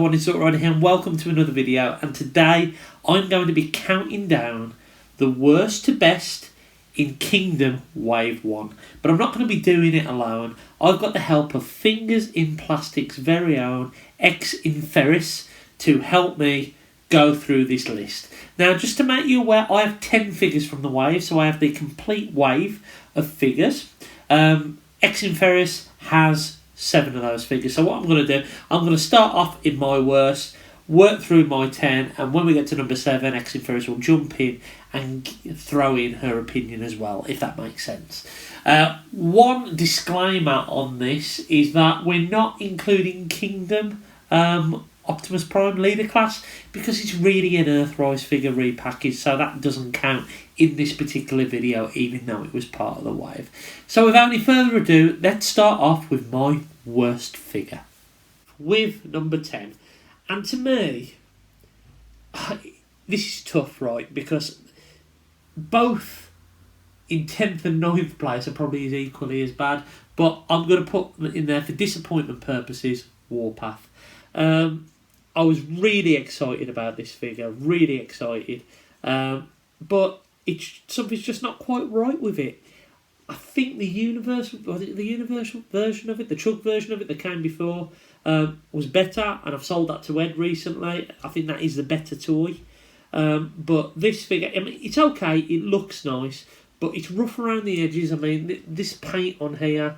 What is up right here, and welcome to another video. And today I'm going to be counting down the worst to best in Kingdom Wave 1. But I'm not going to be doing it alone. I've got the help of Fingers in Plastic's very own X Inferis to help me go through this list. Now, just to make you aware, I have 10 figures from the wave, so I have the complete wave of figures. X Inferis has 7 of those figures. So what I'm going to do, I'm going to start off in my worst, work through my 10, and when we get to number 7, X Inferis will jump in and throw in her opinion as well, if that makes sense. One disclaimer on this is that we're not including Kingdom Optimus Prime leader class because it's really an Earthrise figure repackaged, so that doesn't count in this particular video, even though it was part of the wave. So without any further ado, let's start off with my worst figure, with number 10. And to me, this is tough, right? Because both in 10th and 9th place are probably equally as bad, but I'm going to put in there for disappointment purposes, Warpath. I was really excited about this figure, really excited, but something's just not quite right with it. I think the universal version of it, the Chug version of it that came before, was better, and I've sold that to Ed recently. I think that is the better toy. But this figure, I mean, it's okay, it looks nice, but it's rough around the edges. I mean, this paint on here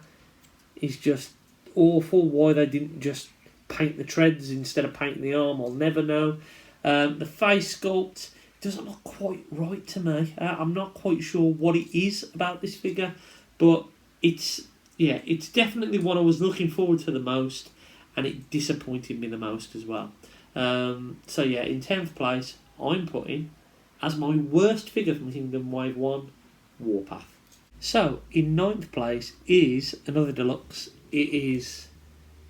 is just awful. Why they didn't just paint the treads instead of painting the arm, I'll never know. The face sculpt doesn't look quite right to me. I'm not quite sure what it is about this figure, but it's definitely what I was looking forward to the most, and it disappointed me the most as well. So yeah, in 10th place, I'm putting, as my worst figure from Kingdom Wave 1, Warpath. So, in 9th place is another deluxe. It is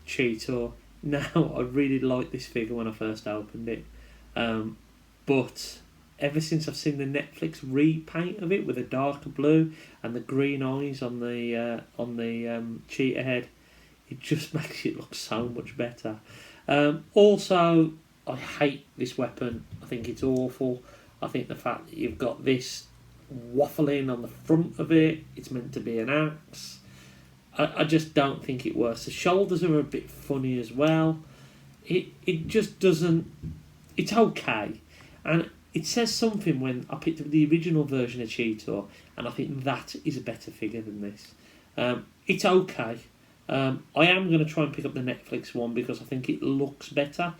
Cheeto. Now, I really liked this figure when I first opened it, but ever since I've seen the Netflix repaint of it with a darker blue and the green eyes on the cheetah head, it just makes it look so much better. Also, I hate this weapon. I think it's awful. I think the fact that you've got this waffling on the front of it, it's meant to be an axe. I just don't think it works. The shoulders are a bit funny as well. It just doesn't... It's okay. And it says something when I picked up the original version of Cheeto, and I think that is a better figure than this. It's okay. I am going to try and pick up the Netflix one because I think it looks better.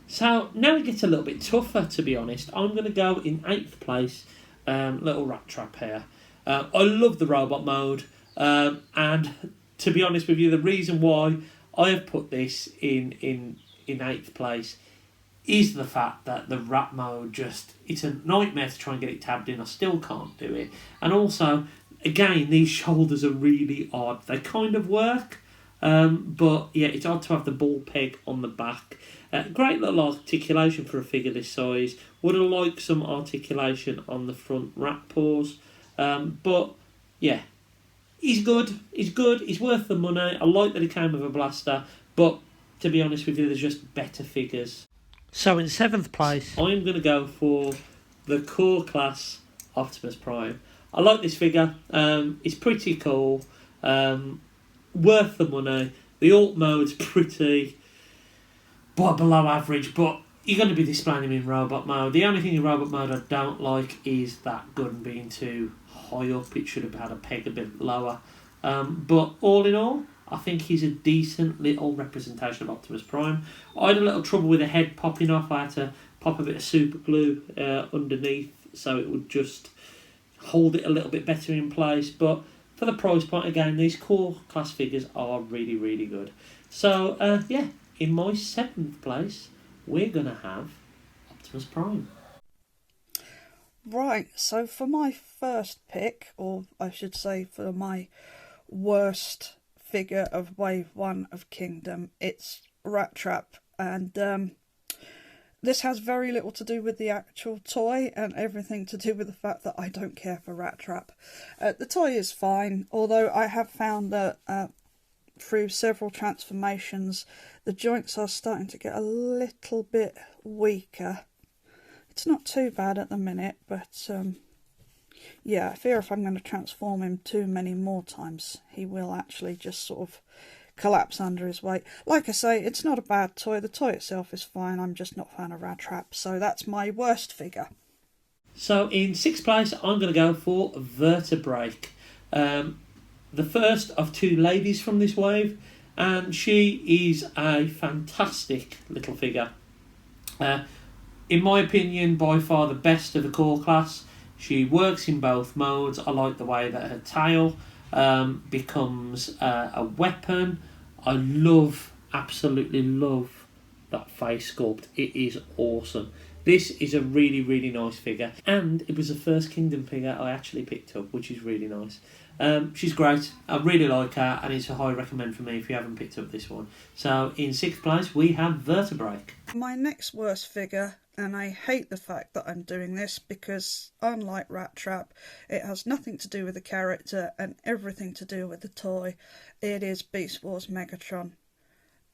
So now it gets a little bit tougher, to be honest. I'm going to go in 8th place, little rat trap here. I love the robot mode. And to be honest with you, the reason why I have put this in 8th place is the fact that the rat mode it's a nightmare to try and get it tabbed in. I still can't do it. And also, again, these shoulders are really odd. They kind of work, but yeah, it's odd to have the ball peg on the back. Great little articulation for a figure this size. Would have liked some articulation on the front rat paws, but yeah. He's good, he's worth the money. I like that he came with a blaster, but to be honest with you, there's just better figures. So in 7th place, I'm going to go for the core class Optimus Prime. I like this figure, it's pretty cool, worth the money. The alt mode's pretty below average, but you're going to be displaying him in robot mode. The only thing in robot mode I don't like is that gun being too high up. It should have had a peg a bit lower. But all in all, I think he's a decent little representation of Optimus Prime. I had a little trouble with the head popping off. I had to pop a bit of super glue underneath so it would just hold it a little bit better in place. But for the price point, again, these core class figures are really, really good. So, yeah, in my 7th place, we're going to have Optimus Prime. Right, so for my first pick, or I should say for my worst figure of Wave 1 of Kingdom, it's Rat Trap. And this has very little to do with the actual toy and everything to do with the fact that I don't care for Rat Trap. The toy is fine, although I have found that through several transformations, the joints are starting to get a little bit weaker. It's not too bad at the minute, but yeah, I fear if I'm going to transform him too many more times, he will actually just sort of collapse under his weight. Like I say, it's not a bad toy. The toy itself is fine. I'm just not a fan of Rattrap, so that's my worst figure. So in 6th place, I'm going to go for Vertebrae. The first of 2 ladies from this wave, and she is a fantastic little figure. In my opinion, by far the best of the core class. She works in both modes. I like the way that her tail becomes a weapon. I absolutely love that face sculpt. It is awesome. This is a really, really nice figure, and it was the first Kingdom figure I actually picked up, which is really nice. She's great. I really like her, and it's a high recommend for me if you haven't picked up this one. So in 6th place, we have Vertebrae. My next worst figure, and I hate the fact that I'm doing this because, unlike Rattrap, it has nothing to do with the character and everything to do with the toy. It is Beast Wars Megatron.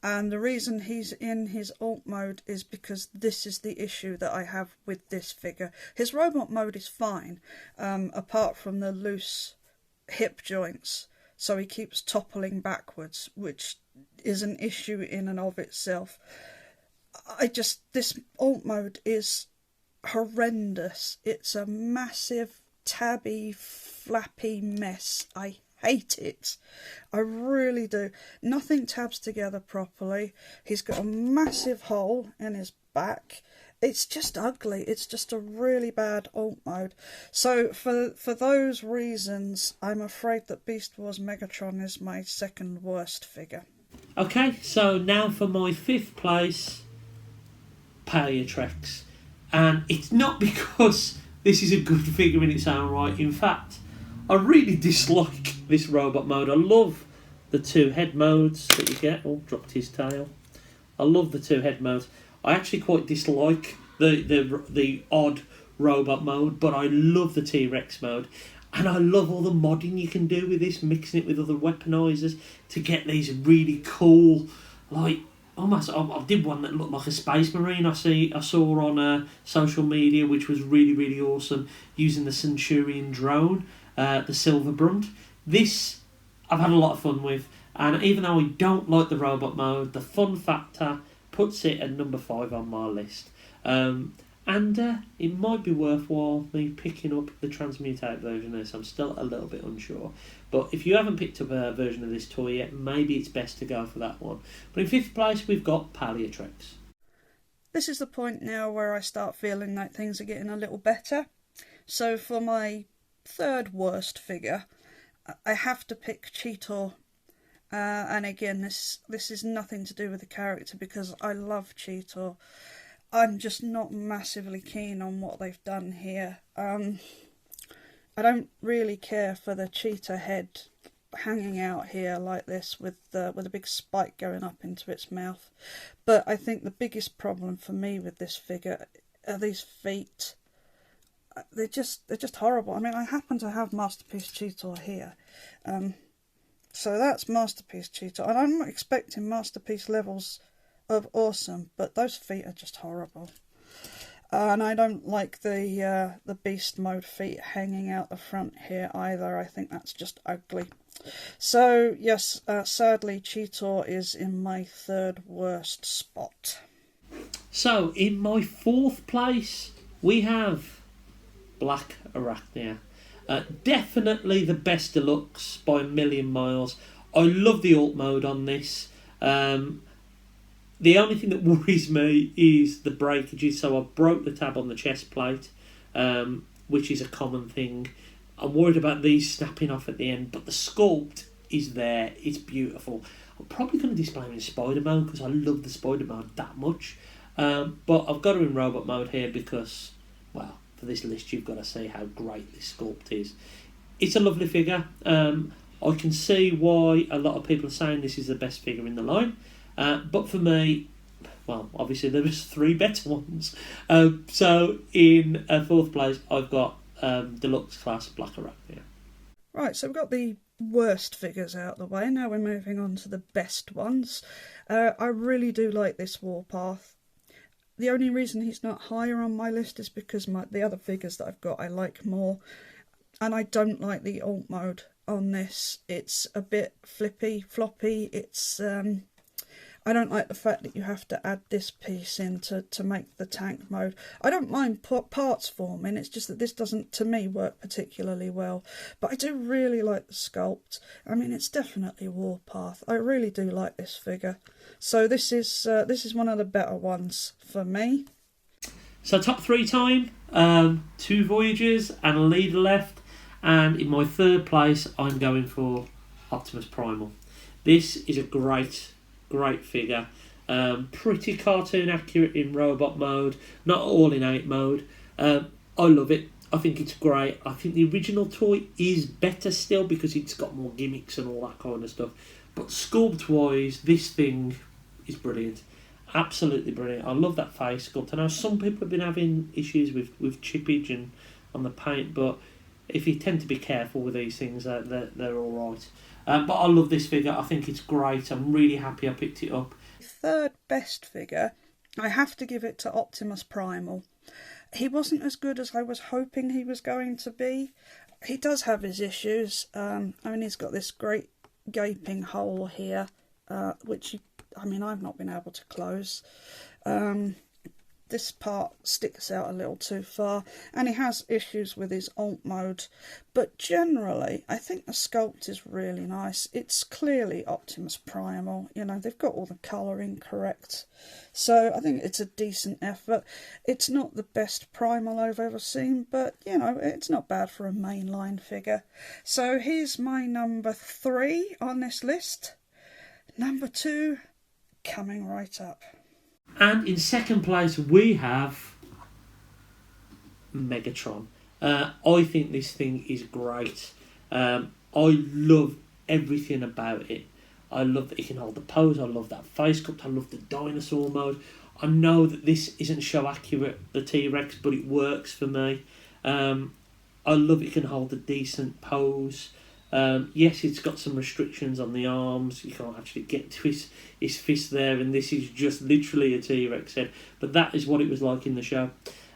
And the reason he's in his alt mode is because this is the issue that I have with this figure. His robot mode is fine, apart from the loose hip joints, so he keeps toppling backwards, which is an issue in and of itself. This alt mode is horrendous. It's a massive, tabby, flappy mess. I hate it. I really do. Nothing tabs together properly. He's got a massive hole in his back. It's just ugly. It's just a really bad alt mode. So for those reasons, I'm afraid that Beast Wars Megatron is my second worst figure. Okay, so now for my 5th place, Palliatrix. And it's not because this is a good figure in its own right. In fact, I really dislike this robot mode. I love the 2 head modes that you get. Oh, dropped his tail. I love the 2 head modes. I actually quite dislike the odd robot mode, but I love the T-Rex mode. And I love all the modding you can do with this, mixing it with other weaponizers to get these really cool, like, almost, I did one that looked like a Space Marine I saw on social media, which was really, really awesome, using the Centurion drone, the Silver Brunt. This I've had a lot of fun with, and even though I don't like the robot mode, the fun factor puts it at number 5 on my list. And it might be worthwhile me picking up the transmutated version of this. I'm still a little bit unsure. But if you haven't picked up a version of this toy yet, maybe it's best to go for that one. But in 5th place, we've got Palliatrix. This is the point now where I start feeling like things are getting a little better. So for my 3rd worst figure, I have to pick Cheeto. And again, this is nothing to do with the character because I love Cheeto. I'm just not massively keen on what they've done here. I don't really care for the cheetah head hanging out here like this with a big spike going up into its mouth. But I think the biggest problem for me with this figure are these feet. They're just horrible. I mean, I happen to have Masterpiece Cheeto here. So that's Masterpiece Cheeto. And I'm not expecting Masterpiece levels of awesome, but those feet are just horrible. And I don't like the beast mode feet hanging out the front here either. I think that's just ugly. So yes, sadly Cheeto is in my 3rd worst spot. So in my 4th place we have Black Arachnia. Definitely the best deluxe by a million miles. I love the alt mode on this. The only thing that worries me is the breakages. So I broke the tab on the chest plate, which is a common thing. I'm worried about these snapping off at the end, but the sculpt is there. It's beautiful. I'm probably going to display them in Spider mode because I love the Spider mode that much. But I've got her in robot mode here because, well, for this list you've got to see how great this sculpt is. It's a lovely figure. I can see why a lot of people are saying this is the best figure in the line. But for me, well, obviously there was 3 better ones. So in 4th place, I've got Deluxe Class Black Arachnia. Right, so we've got the worst figures out of the way. Now we're moving on to the best ones. I really do like this Warpath. The only reason he's not higher on my list is because the other figures that I've got I like more. And I don't like the alt mode on this. It's a bit floppy. It's I don't like the fact that you have to add this piece in to make the tank mode. I don't mind parts forming, it's just that this doesn't, to me, work particularly well. But I do really like the sculpt. I mean, it's definitely Warpath. I really do like this figure. So this is one of the better ones for me. So top 3 time, 2 Voyagers and a leader left. And in my third place, I'm going for Optimus Primal. This is a great figure. Pretty cartoon accurate in robot mode, not all in 8 mode. I love it. I think it's great. I think the original toy is better still because it's got more gimmicks and all that kind of stuff. But sculpt wise, this thing is brilliant. Absolutely brilliant. I love that face sculpt. I know some people have been having issues with chippage and on the paint, but if you tend to be careful with these things, they're all right. But I love this figure. I think it's great. I'm really happy I picked it up. Third best figure, I have to give it to Optimus Primal. He wasn't as good as I was hoping he was going to be. He does have his issues. I mean, he's got this great gaping hole here, which, I've not been able to close. This part sticks out a little too far, and he has issues with his alt mode, but generally I think the sculpt is really nice. It's clearly Optimus Primal, they've got all the colouring correct, so I think it's a decent effort. It's not the best Primal I've ever seen, but it's not bad for a mainline figure. So here's my number 3 on this list. Number 2 coming right up. And in second place, we have Megatron. I think this thing is great. I love everything about it. I love that it can hold the pose. I love that face sculpt. I love the dinosaur mode. I know that this isn't show accurate, the T-Rex, but it works for me. I love it can hold a decent pose. Yes, it's got some restrictions on the arms. You can't actually get to his fist there, and this is just literally a T-Rex head. But that is what it was like in the show.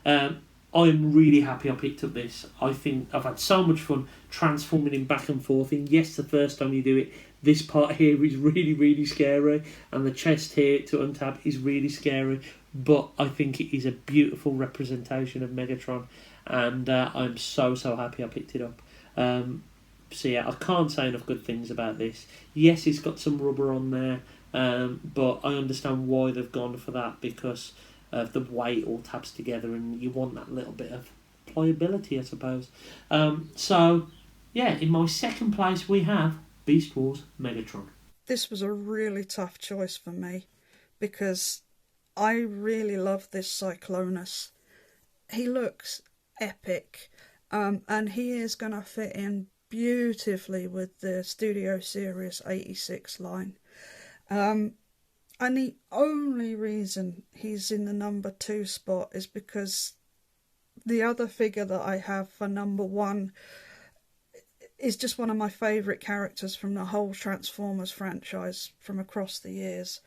I'm really happy I picked up this. I think I've had so much fun transforming him back and forth. And yes, the first time you do it, this part here is really, really scary. And the chest here to untap is really scary. But I think it is a beautiful representation of Megatron. And I'm so happy I picked it up. So yeah, I can't say enough good things about this. Yes, it's got some rubber on there, but I understand why they've gone for that, because of the way it all taps together, and you want that little bit of pliability, I suppose. So yeah, in my second place we have Beast Wars Megatron. This was a really tough choice for me, because I really love this Cyclonus. He looks epic, and he is going to fit in beautifully with the Studio Series 86 line. And the only reason he's in the number 2 spot is because the other figure that I have for number 1 is just one of my favourite characters from the whole Transformers franchise from across the years.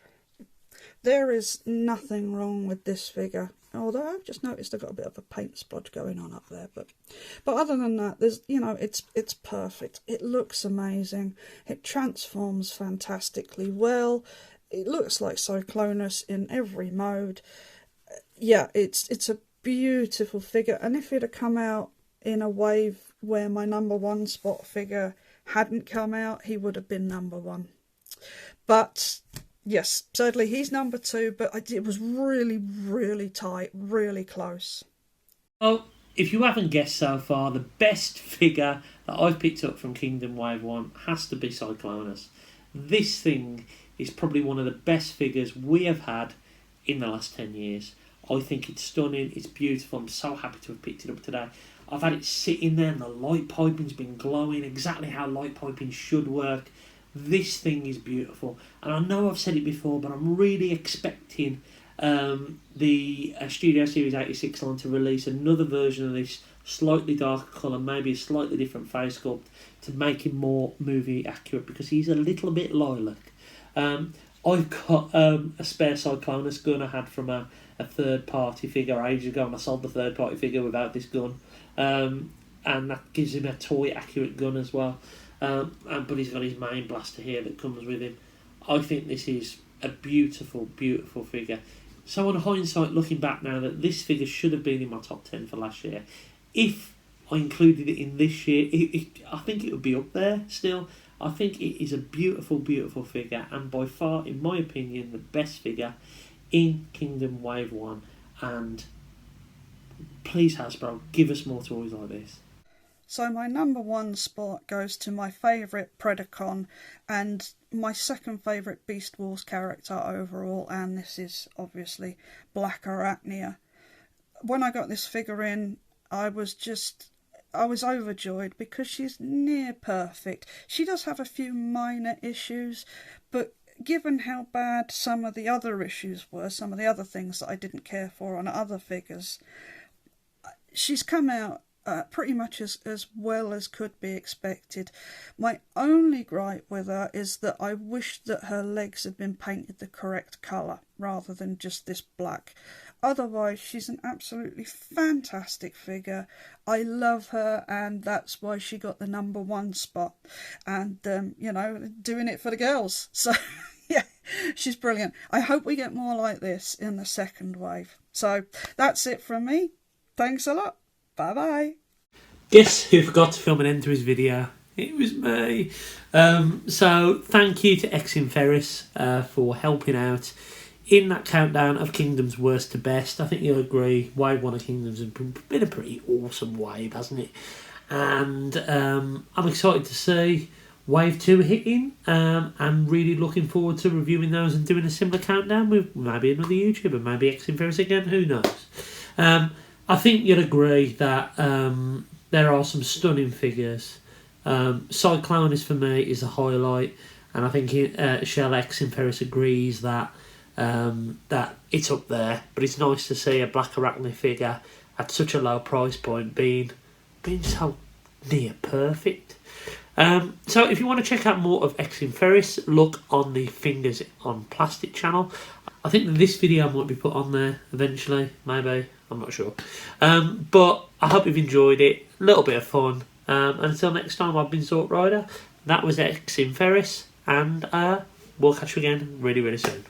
There is nothing wrong with this figure, although I've just noticed I've got a bit of a paint splodge going on up there. But other than that, there's it's perfect. It looks amazing. It transforms fantastically well. It looks like Cyclonus in every mode. Yeah, it's a beautiful figure. And if it had come out in a wave where my number 1 spot figure hadn't come out, he would have been number 1. But yes, sadly he's number 2, but it was really, really tight, really close. Well, if you haven't guessed so far, the best figure that I've picked up from Kingdom Wave 1 has to be Cyclonus. This thing is probably one of the best figures we have had in the last 10 years. I think it's stunning, it's beautiful. I'm so happy to have picked it up today. I've had it sitting there and the light piping's been glowing exactly how light piping should work. This thing is beautiful, and I know I've said it before, but I'm really expecting the Studio Series 86 line to release another version of this slightly darker colour, maybe a slightly different face sculpt to make him more movie accurate, because he's a little bit lilac. I've got a spare Cyclonus gun I had from a third party figure ages ago, and I sold the third party figure without this gun, and that gives him a toy accurate gun as well. But he's got his main blaster here that comes with him. I think this is a beautiful, beautiful figure. So on hindsight, looking back now, that this figure should have been in my top 10 for last year. If I included it in this year, I think it would be up there still. I think it is a beautiful, beautiful figure, and by far, in my opinion, the best figure in Kingdom Wave 1. And please, Hasbro, give us more toys like this. So my number one spot goes to my favourite Predacon and my second favourite Beast Wars character overall, and this is obviously Black Arachnia. When I got this figure in, I was overjoyed because she's near perfect. She does have a few minor issues, but given how bad some of the other issues were, some of the other things that I didn't care for on other figures, she's come out pretty much as well as could be expected. My only gripe with her is that I wish that her legs had been painted the correct colour rather than just this black. Otherwise, she's an absolutely fantastic figure. I love her, and that's why she got the number one spot. And, doing it for the girls. So, yeah, she's brilliant. I hope we get more like this in the second wave. So, that's it from me. Thanks a lot. Bye-bye. Guess who forgot to film an end to his video? It was me. So thank you to Exin Ferris for helping out in that countdown of Kingdom's worst to best. I think you'll agree, Wave 1 of Kingdoms has been a pretty awesome wave, hasn't it? And I'm excited to see Wave 2 hitting, and really looking forward to reviewing those and doing a similar countdown with maybe another YouTuber, maybe Exin Ferris again, who knows. I think you'll agree that there are some stunning figures. Cyclonus for me is a highlight, and I think Shell Exin Ferris agrees that that it's up there. But it's nice to see a Black Arachnia figure at such a low price point being so near perfect. So if you want to check out more of Exin Ferris, look on the Fingers on Plastic channel. I think that this video might be put on there eventually, maybe, I'm not sure. But I hope you've enjoyed it, a little bit of fun. And until next time, I've been Sort Rider, that was Exin Ferris, and we'll catch you again really, really soon.